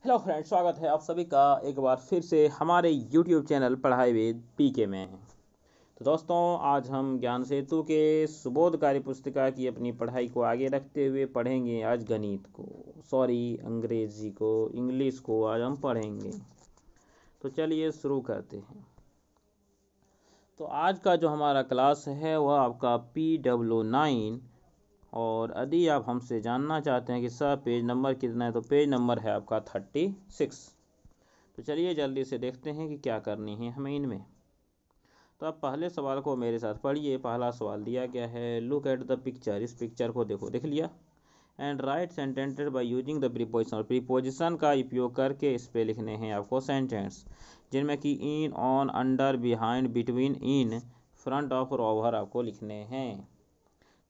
Hello friends, स्वागत है आप सभी का एक बार फिर से हमारे यूट्यूब चैनल पढ़ाई विद पीके में। तो दोस्तों, आज हम ज्ञान सेतु के सुबोधकारी पुस्तिका की अपनी पढ़ाई को आगे रखते हुए पढ़ेंगे आज गणित को, अंग्रेजी को, इंग्लिश को आज हम पढ़ेंगे। तो चलिए शुरू करते हैं। तो आज का जो हमारा क्लास है वह आपका PW9, और यदि आप हमसे जानना चाहते हैं कि सर पेज नंबर कितना है, तो पेज नंबर है आपका 36। तो चलिए जल्दी से देखते हैं कि क्या करनी है हमें इनमें। तो आप पहले सवाल को मेरे साथ पढ़िए। पहला सवाल दिया गया है, लुक एट द पिक्चर। इस पिक्चर को देखो, देख लिया। And right sentences by using the preposition. और प्रीपोजिशन का उपयोग करके इस पे लिखने हैं आपको सेंटेंस, जिनमें कि in, on, under, behind, between, in, front of और ओवर आपको लिखने हैं।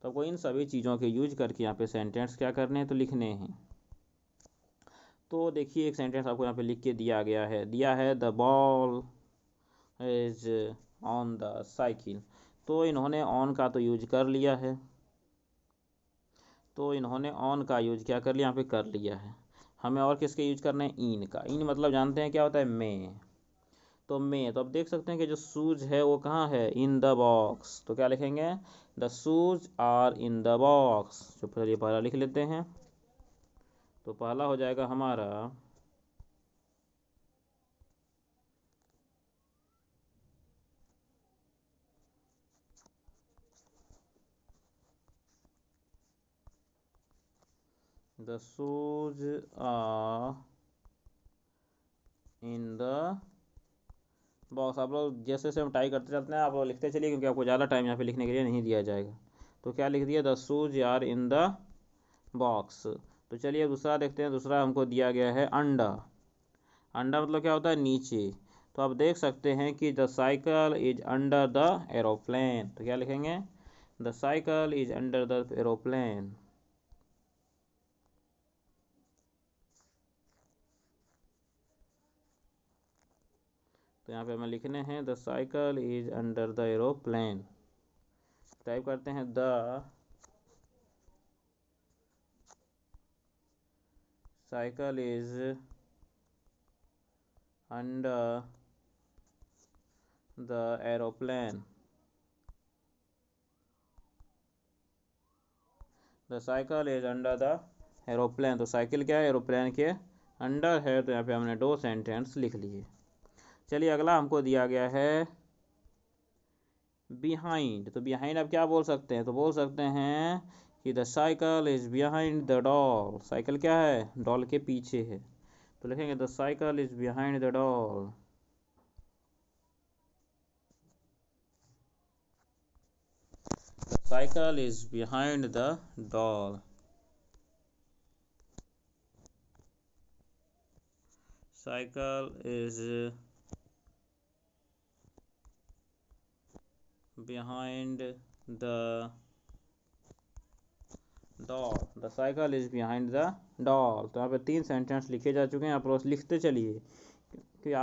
तो आपको इन सभी चीज़ों के यूज करके यहाँ पे सेंटेंस क्या करने हैं, तो लिखने हैं। तो देखिए, एक सेंटेंस आपको यहाँ पे लिख के दिया है the ball is on the cycle. तो इन्होंने ऑन का तो यूज कर लिया है, तो इन्होंने ऑन का यूज क्या कर लिया, यहाँ पे कर लिया है। हमें और किसके यूज करना है, इन का। इन मतलब जानते हैं क्या होता है, में। तो में, तो अब देख सकते हैं कि जो शूज है वो कहाँ है, इन द बॉक्स। तो क्या लिखेंगे, the shoes are in the box. तो चलिए पहला लिख लेते हैं। तो पहला हो जाएगा हमारा the shoes are in the box. आप लोग जैसे जैसे हम टाइप करते चलते हैं, आप लोग लिखते चलिए, क्योंकि आपको ज़्यादा टाइम यहाँ पे लिखने के लिए नहीं दिया जाएगा। तो क्या लिख दिया, the shoes are in the box. तो चलिए दूसरा देखते हैं। दूसरा हमको दिया गया है अंडा। अंडा मतलब क्या होता है, नीचे। तो आप देख सकते हैं कि the cycle is under the aeroplane. तो क्या लिखेंगे, the cycle is under the aeroplane. तो यहाँ पे हमें लिखने हैं the cycle is under the aeroplane. Type करते हैं the cycle is under the aeroplane. The cycle is under the aeroplane. तो साइकिल क्या है, एरोप्लेन के अंडर है। तो यहाँ पे हमने दो सेंटेंस लिख लिए। चलिए अगला हमको दिया गया है बिहाइंड। तो बिहाइंड आप क्या बोल सकते हैं, तो बोल सकते हैं कि the cycle is behind the doll. Cycle क्या है, डॉल के पीछे है। तो लिखेंगे the cycle is behind the doll. The cycle is behind the doll. Cycle is behind the doll. The cycle is behind the doll. तो यहाँ पे तीन सेंटेंस लिखे जा चुके हैं। आप लोग लिखते चलिए, कि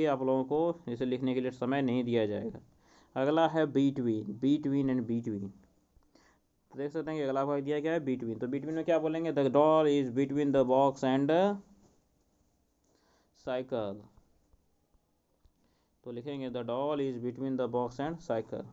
आप लोगों को इसे लिखने के लिए समय नहीं दिया जाएगा। अगला है बिटवीन। Between and between. तो देख सकते हैं कि अगला भाग दिया गया है बिटवीन। तो बिटवीन में क्या बोलेंगे, the doll is between the box and cycle. तो लिखेंगे the doll is between the box and cycle.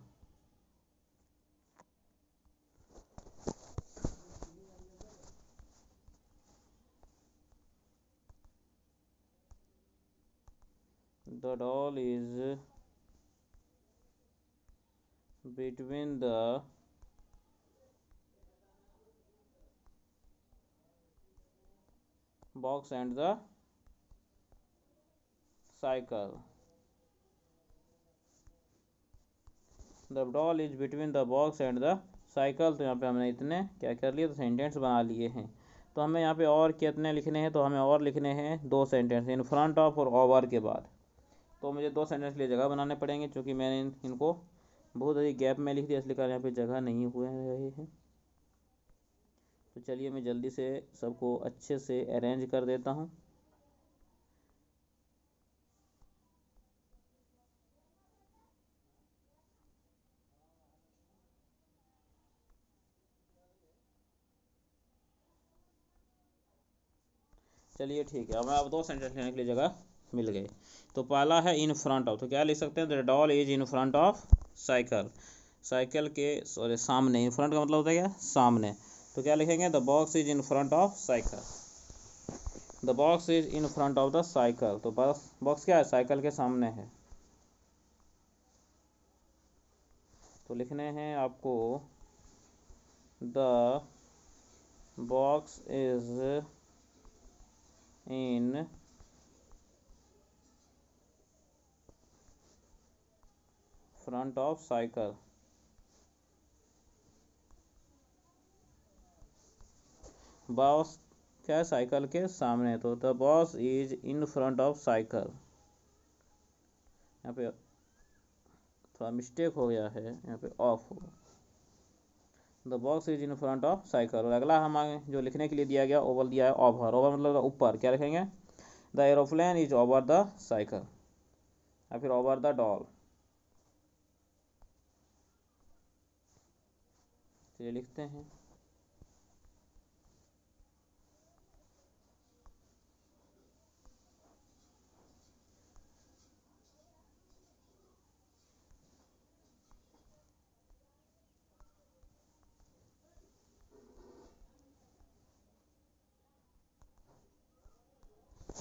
The doll is between the box and the cycle. The doll is between the box and the cycle। तो यहाँ पे हमने इतने क्या कर लिए, तो सेंटेंस बना लिए हैं। तो हमें यहाँ पे और कितने लिखने हैं, तो हमें और लिखने हैं दो सेंटेंस इन फ्रंट ऑफ और ओवर के बाद। तो मुझे दो सेंटेंस के लिए जगह बनाने पड़ेंगे, क्योंकि मैंने इनको बहुत अधिक गैप में लिख दिया, इसलिए कारण यहाँ पे जगह नहीं हुए रहे हैं। तो चलिए मैं जल्दी से सबको अच्छे से अरेंज कर देता हूँ। चलिए ठीक है, हमें अब दो सेंटेंस लेने के लिए जगह मिल गई। तो पहला है इन फ्रंट ऑफ, तो क्या लिख सकते हैं, the doll is in front of cycle, cycle के सॉरी सामने, इन फ्रंट का मतलब होता है क्या, सामने। तो क्या लिखेंगे, the box is in front of cycle, the box is in front of the cycle. तो बॉक्स क्या है, साइकिल के सामने है। तो लिखने हैं आपको the box is in front of cycle, box क्या है, साइकिल के सामने। तो the box is in front of cycle, यहाँ पे थोड़ा मिस्टेक हो गया है, यहाँ पे ऑफ होगा, the box is in front of cycle. और अगला हमारे जो लिखने के लिए दिया गया ओवर दिया है, ओवर, ओवर मतलब ऊपर, क्या लिखेंगे, the aeroplane is over the cycle, या फिर ओवर द डॉल। चलिए लिखते हैं,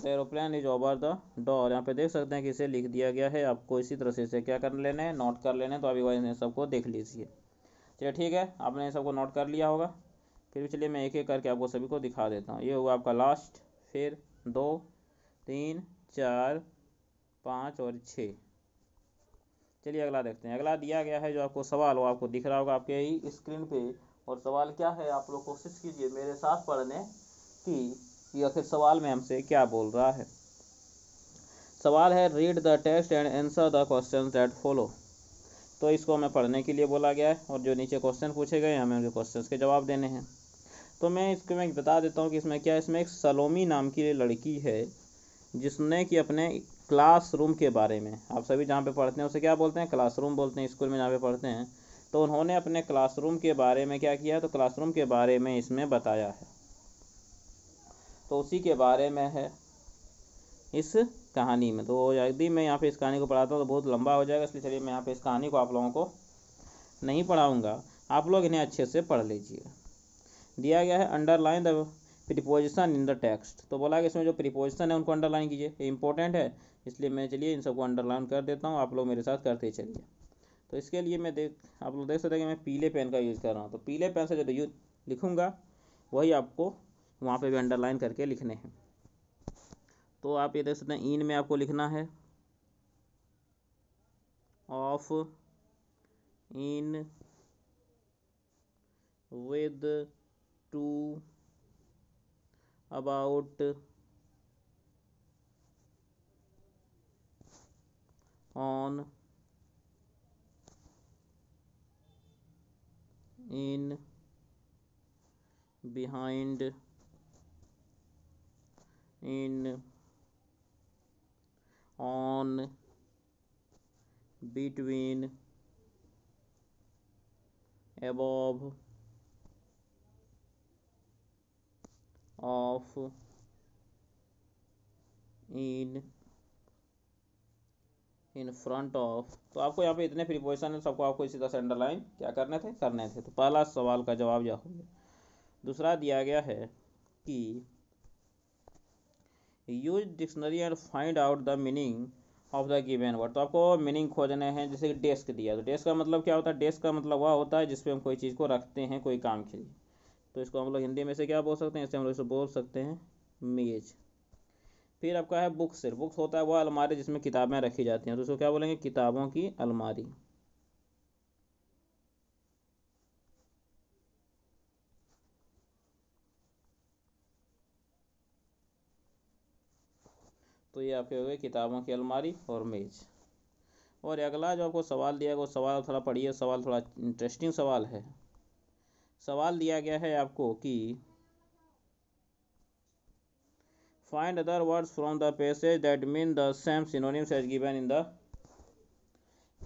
aeroplane is over the door. यहाँ पे देख सकते हैं कि इसे लिख दिया गया है, आपको इसी तरह से इसे क्या कर लेना है, नोट कर लेना है। तो अभी वही सबको देख लीजिए। चलिए ठीक है, आपने सबको नोट कर लिया होगा। फिर भी चलिए मैं एक एक करके आपको सभी को दिखा देता हूँ। ये हुआ आपका लास्ट, फिर 2, 3, 4, 5 और 6। चलिए अगला देखते हैं। अगला दिया गया है जो आपको सवाल, वो आपको दिख रहा होगा आपके ही स्क्रीन पे। और सवाल क्या है, आप लोग कोशिश कीजिए मेरे साथ पढ़ने की, या फिर सवाल में हमसे क्या बोल रहा है। सवाल है read the text and answer the question that follow. तो इसको हमें पढ़ने के लिए बोला गया है, और जो नीचे क्वेश्चन पूछे गए हमें उनके क्वेश्चन के जवाब देने हैं। तो मैं इसको मैं बता देता हूँ कि इसमें क्या है। इसमें एक सलोमी नाम की लड़की है, जिसने कि अपने क्लासरूम के बारे में, आप सभी जहाँ पे पढ़ते हैं उसे क्या बोलते हैं, क्लासरूम बोलते हैं, स्कूल में जहाँ पे पढ़ते हैं। तो उन्होंने अपने क्लासरूम के बारे में क्या किया है, तो क्लासरूम के बारे में इसमें बताया है। तो उसी के बारे में है इस कहानी में। तो यदि मैं यहाँ पे इस कहानी को पढ़ाता हूँ तो बहुत लंबा हो जाएगा, इसलिए चलिए मैं यहाँ पे इस कहानी को आप लोगों को नहीं पढ़ाऊँगा, आप लोग इन्हें अच्छे से पढ़ लीजिए। दिया गया है underline the preposition in the text. तो बोला कि इसमें जो प्रीपोजिशन है उनको अंडरलाइन कीजिए, ये इंपॉर्टेंट है, इसलिए मैं चलिए इन सबको अंडरलाइन कर देता हूँ, आप लोग मेरे साथ करते चलिए। तो इसके लिए आप लोग देख सकते हैं कि मैं पीले पेन का यूज़ कर रहा हूँ। तो पीले पेन से जो लिखूँगा वही आपको वहाँ पे भी अंडरलाइन करके लिखने हैं। तो आप ये देख सकते हैं, इन में आपको लिखना है of, in, with, to, about, on, in, behind, in, on, between, above, of, in front of। तो आपको यहाँ पे इतने प्रीपोजिशन है, सबको आपको इसी तरह से अंडरलाइन क्या करने थे। तो पहला सवाल का जवाब यह हो गया। दूसरा दिया गया है कि use dictionary and find out the meaning of the given word. तो आपको मीनिंग खोजने हैं। जैसे कि डेस्क दिया, तो डेस्क का मतलब क्या होता है, डेस्क का मतलब वह होता है जिसपे हम कोई चीज़ को रखते हैं कोई काम के लिए। तो इसको हम लोग हिंदी में से क्या बोल सकते हैं, इससे हम लोग इसे बोल सकते हैं मेज। फिर आपका है बुक्स। बुक्स होता है वह अलमारी जिसमें किताबें रखी जाती हैं, तो उसको क्या बोलेंगे, किताबों की अलमारी। तो ये आपके हो गए किताबों की अलमारी और मेज। और अगला जो आपको सवाल दिया है वो सवाल थोड़ा पढ़िए, सवाल थोड़ा इंटरेस्टिंग सवाल है। सवाल दिया गया है आपको कि find other words from the passage that mean the same synonyms as given in the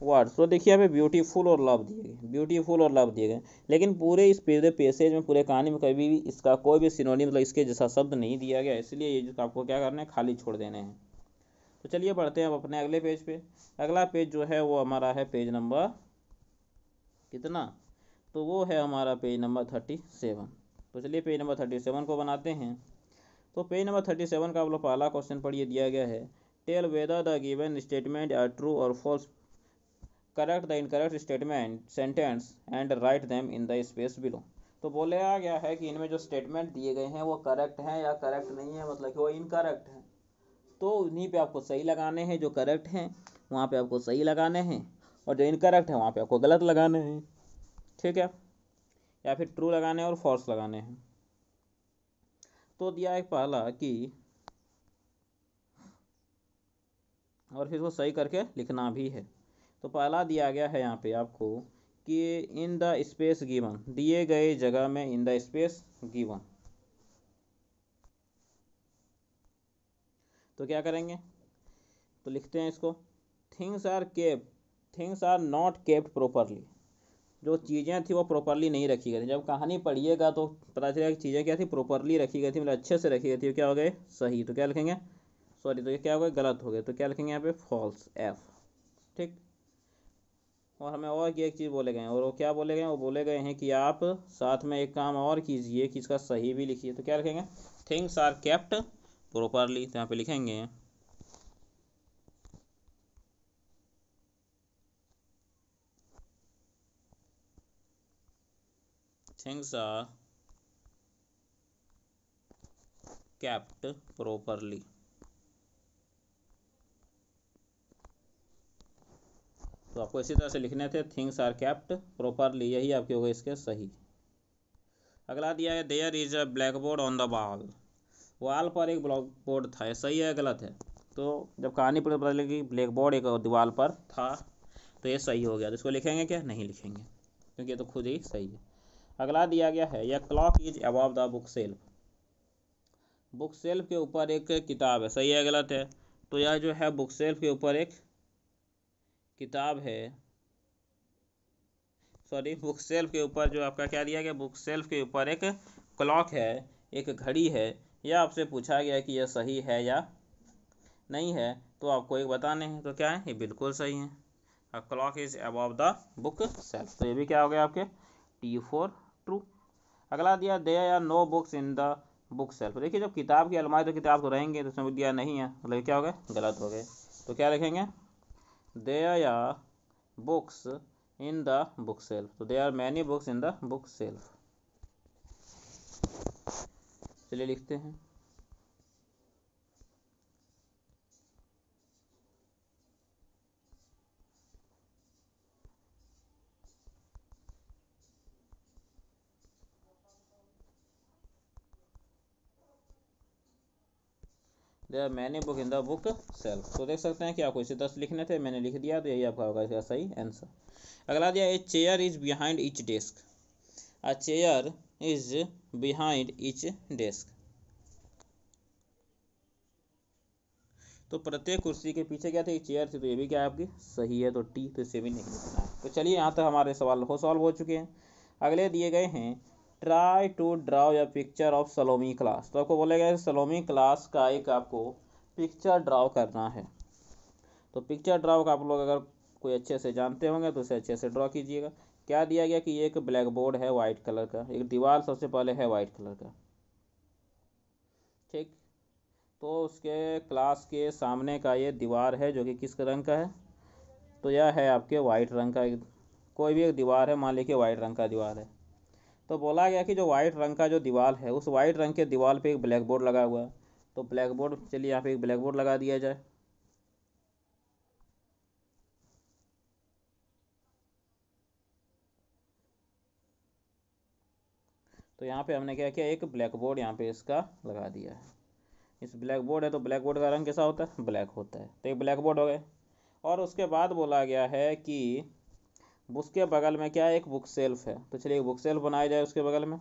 words. तो देखिए यहाँ पे ब्यूटीफुल और लव दिए गए, ब्यूटीफुल और लव दिए गए, लेकिन पूरे इस पूरे पैसेज में, पूरे कहानी में कभी भी इसका कोई भी सिनोनिम मतलब इसके जैसा शब्द नहीं दिया गया, इसलिए ये जो आपको क्या करना है, खाली छोड़ देने हैं। तो चलिए बढ़ते हैं अब अपने अगले पेज पे। अगला पेज जो है वो हमारा है पेज नंबर कितना, तो वो है हमारा पेज नंबर 37। तो चलिए पेज नंबर 37 को बनाते हैं। तो पेज नंबर 37 का आप लोग पहला क्वेश्चन पढ़िए, दिया गया है tell whether the given statement are true और false, correct the incorrect statement sentence and write them in the space below. तो बोले आ गया है कि इनमें जो स्टेटमेंट दिए गए हैं वो करेक्ट हैं या करेक्ट नहीं है, मतलब कि वो इनकरेक्ट है। तो उन्हीं पे आपको सही लगाने हैं, जो करेक्ट हैं वहाँ पे आपको सही लगाने हैं, और जो इनकरेक्ट है वहाँ पे आपको गलत लगाने हैं, ठीक है, या फिर ट्रू लगाने हैं और फॉल्स लगाने हैं। तो दिया है पहला कि, और फिर वो सही करके लिखना भी है। तो पहला दिया गया है यहाँ पे आपको कि इन द स्पेस गिवन, दिए गए जगह में इन द स्पेस गिवन। तो क्या करेंगे, तो लिखते हैं इसको, things are kept, things are not kept properly. जो चीज़ें थी वो प्रॉपरली नहीं रखी गई थी। जब कहानी पढ़िएगा तो पता चलेगा कि चीज़ें क्या थी, प्रॉपरली रखी गई थी, मतलब अच्छे से रखी गई थी। क्या हो गए, सही। तो क्या लिखेंगे, सॉरी, तो ये क्या हो गए, गलत हो गए। तो क्या लिखेंगे यहाँ पे, फॉल्स, एफ, ठीक। और हमें और की एक चीज़ बोले गए हैं, और वो क्या बोले गए हैं, वो बोले गए हैं कि आप साथ में एक काम और कीजिए कि इसका सही भी लिखिए। तो क्या लिखेंगे, थिंग्स आर केप्ट प्रॉपरली। तो यहाँ पे लिखेंगे थिंग्स आर केप्ट प्रॉपरली। तो आपको इसी तरह से लिखने थे, थिंग्स आर केप्ट प्रॉपरली, यही आपके हो गए इसके सही। अगला दिया है there is a black board on the wall, wall पर एक ब्लैक बोर्ड था, सही है गलत है। तो जब कहानी पर पता लगी ब्लैक बोर्ड एक दीवार पर था, तो ये सही हो गया। तो इसको लिखेंगे क्या, नहीं लिखेंगे, क्योंकि ये तो खुद ही सही है। अगला दिया गया है यह clock is above the book self, book shelf के ऊपर एक किताब है, सही है गलत है। तो यह जो है बुक सेल्फ के ऊपर एक किताब है, सॉरी, बुक सेल्फ के ऊपर जो आपका क्या दिया गया, बुक सेल्फ के ऊपर एक क्लॉक है, एक घड़ी है। यह आपसे पूछा गया कि यह सही है या नहीं है, तो आपको एक बताने हैं। तो क्या है, ये बिल्कुल सही है, a clock is above the book shelf. तो ये भी क्या हो गया आपके, टी फॉर ट्रू। अगला दिया there are no books in the book shelf. देखिए जब किताब की अलमारी, तो किताब तो रहेंगे, तो उसमें दिया नहीं है, मतलब क्या हो गए, गलत हो गए। तो क्या लिखेंगे, there are books in the book shelf. तो there are many books in the book shelf. चलिए लिखते हैं, there are many book in the book shelf. तो देख सकते हैं कि आपको इसे 10 लिखने थे, मैंने लिख दिया, तो यही आपका होगा इसका सही आंसर। अगला दिया a chair is behind each desk, a chair is behind each desk. तो प्रत्येक कुर्सी के पीछे क्या थी, एक चेयर थी। तो ये भी क्या है आपकी सही है, तो टी, तो इसे भी नहीं लिखना है। तो चलिए यहाँ तक हमारे सवाल हो सॉल्व हो चुके हैं। अगले दिए गए हैं ट्राई टू ड्राव या पिक्चर ऑफ सलोमी क्लास। तो आपको बोलेगा सलोमी क्लास का एक आपको पिक्चर ड्राव करना है। तो पिक्चर ड्राव का आप लोग अगर कोई अच्छे से जानते होंगे तो उसे अच्छे से ड्रॉ कीजिएगा। क्या दिया गया कि एक ब्लैक बोर्ड है वाइट कलर का, एक दीवार सबसे पहले है वाइट कलर का, ठीक। तो उसके क्लास के सामने का ये दीवार है जो कि किस रंग का है, तो यह है आपके वाइट रंग का। कोई भी एक दीवार है, मान लीजिए वाइट रंग का दीवार है। तो बोला गया कि जो वाइट रंग का जो दीवार है, उस वाइट रंग के दीवार पे एक ब्लैक बोर्ड लगा हुआ है। तो ब्लैक बोर्ड, चलिए यहाँ पे एक ब्लैक बोर्ड लगा दिया जाए। तो यहाँ पे हमने क्या किया, एक ब्लैक बोर्ड यहाँ पे इसका लगा दिया है। इस ब्लैक बोर्ड है, तो ब्लैक बोर्ड का रंग कैसा होता है, ब्लैक होता है। तो एक ब्लैक बोर्ड हो गए। और उसके बाद बोला गया है कि उसके बगल में क्या है, एक बुक सेल्फ है। तो चलिए एक बुक सेल्फ बनाया जाए उसके बगल में।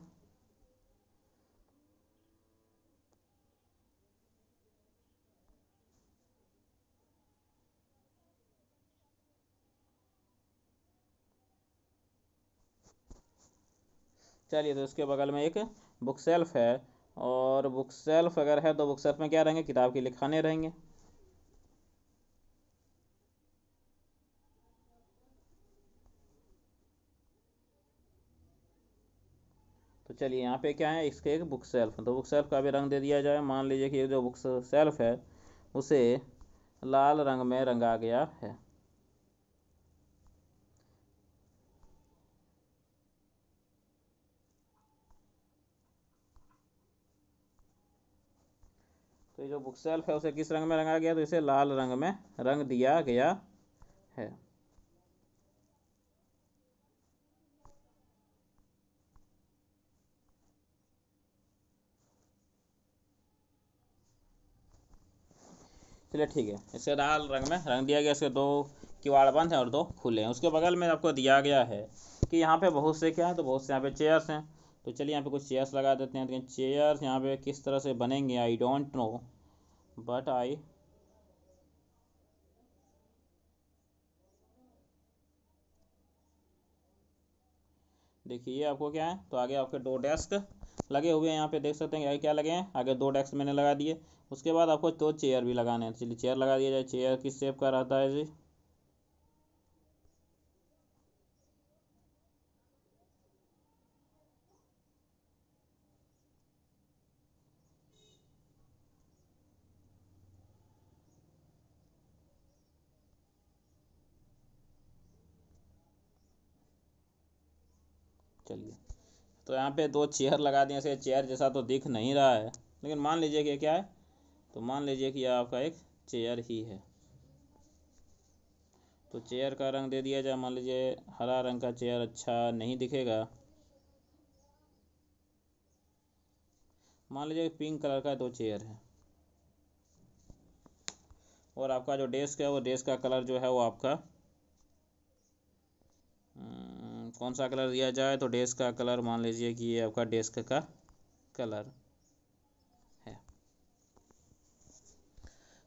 चलिए, तो इसके बगल में एक बुक शेल्फ है, और बुक शेल्फ अगर है तो बुक शेल्फ में क्या रहेंगे, किताब के लिए खाने रहेंगे। तो चलिए, यहाँ पे क्या है, इसके एक बुक शेल्फ, तो बुक शेल्फ का भी रंग दे दिया जाए। मान लीजिए कि ये जो बुक शेल्फ है उसे लाल रंग में रंगा गया है। तो ये जो बुक शेल्फ है उसे किस रंग में रंगा गया, तो इसे लाल रंग में रंग दिया गया है। चलिए ठीक है, इसे लाल रंग में रंग दिया गया। इसके दो किवाड़ बंद हैं और दो खुले हैं। उसके बगल में आपको दिया गया है कि यहाँ पे बहुत से क्या है, तो बहुत से यहाँ पे चेयर्स हैं। तो चलिए यहाँ पे कुछ चेयर्स लगा देते हैं। लेकिन चेयर्स यहाँ पे किस तरह से बनेंगे I don't know, but I देखिए आपको क्या है, तो आगे आपके दो डेस्क लगे हुए हैं। यहाँ पे देख सकते हैं आगे क्या लगे हैं, आगे दो डेस्क मैंने लगा दिए। उसके बाद आपको दो चेयर भी लगाने हैं। चलिए चेयर लगा दिया जाए। चेयर किस शेप का रहता है जी, चलिए तो यहाँ पे दो चेयर लगा दिए। ऐसे चेयर जैसा तो दिख नहीं रहा है, लेकिन मान लीजिए कि क्या है, तो मान लीजिए कि यह आपका एक चेयर ही है। तो चेयर का रंग दे दिया जाए। मान लीजिए हरा रंग का चेयर अच्छा नहीं दिखेगा, मान लीजिए पिंक कलर का दो चेयर है। और आपका जो डेस्क है वो डेस्क का कलर जो है वो आपका कौन सा कलर दिया जाए, तो डेस्क का कलर मान लीजिए कि ये आपका डेस्क का कलर है।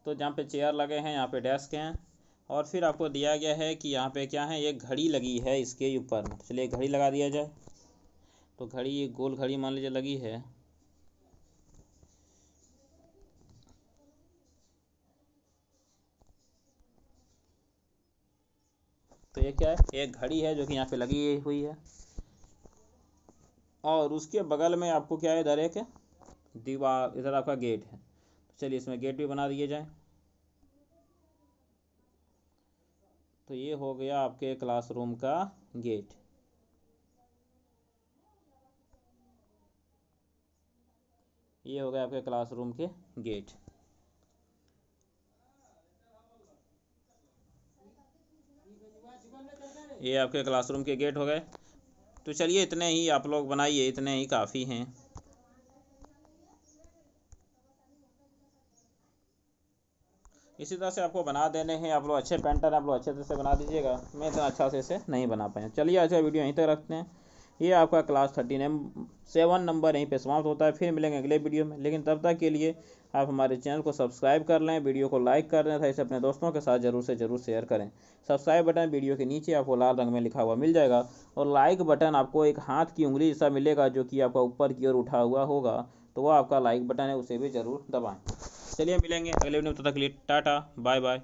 तो जहाँ पे चेयर लगे हैं यहाँ पे डेस्क हैं, और फिर आपको दिया गया है कि यहाँ पे क्या है, एक घड़ी लगी है इसके ऊपर में। चलिए घड़ी लगा दिया जाए। तो घड़ी, ये गोल घड़ी मान लीजिए लगी है। तो ये क्या है, एक घड़ी है जो कि यहाँ पे लगी हुई है। और उसके बगल में आपको क्या है, इधर एक दीवार, इधर आपका गेट है। तो चलिए इसमें गेट भी बना दिए जाए। तो ये हो गया आपके क्लासरूम का गेट। ये हो गया आपके क्लासरूम के गेट। ये आपके क्लासरूम के गेट हो गए। तो चलिए इतने ही आप लोग बनाइए, इतने ही काफ़ी हैं। इसी तरह से आपको बना देने हैं। आप लोग अच्छे पेंटर हैं, आप लोग अच्छे तरह से बना दीजिएगा। मैं इतना अच्छा से इसे नहीं बना पाया। चलिए आज का वीडियो यहीं तक रखते हैं। ये आपका क्लास 7 नंबर यहीं पे समाप्त होता है। फिर मिलेंगे अगले वीडियो में, लेकिन तब तक के लिए आप हमारे चैनल को सब्सक्राइब कर लें, वीडियो को लाइक कर लें था, इसे अपने दोस्तों के साथ ज़रूर से ज़रूर शेयर करें। सब्सक्राइब बटन वीडियो के नीचे आपको लाल रंग में लिखा हुआ मिल जाएगा, और लाइक बटन आपको एक हाथ की उंगली जैसा मिलेगा जो कि आपका ऊपर की ओर उठा हुआ होगा, तो वह आपका लाइक बटन है, उसे भी ज़रूर दबाएँ। चलिए मिलेंगे अगले वीडियो में, तब तक के लिए टाटा बाय बाय।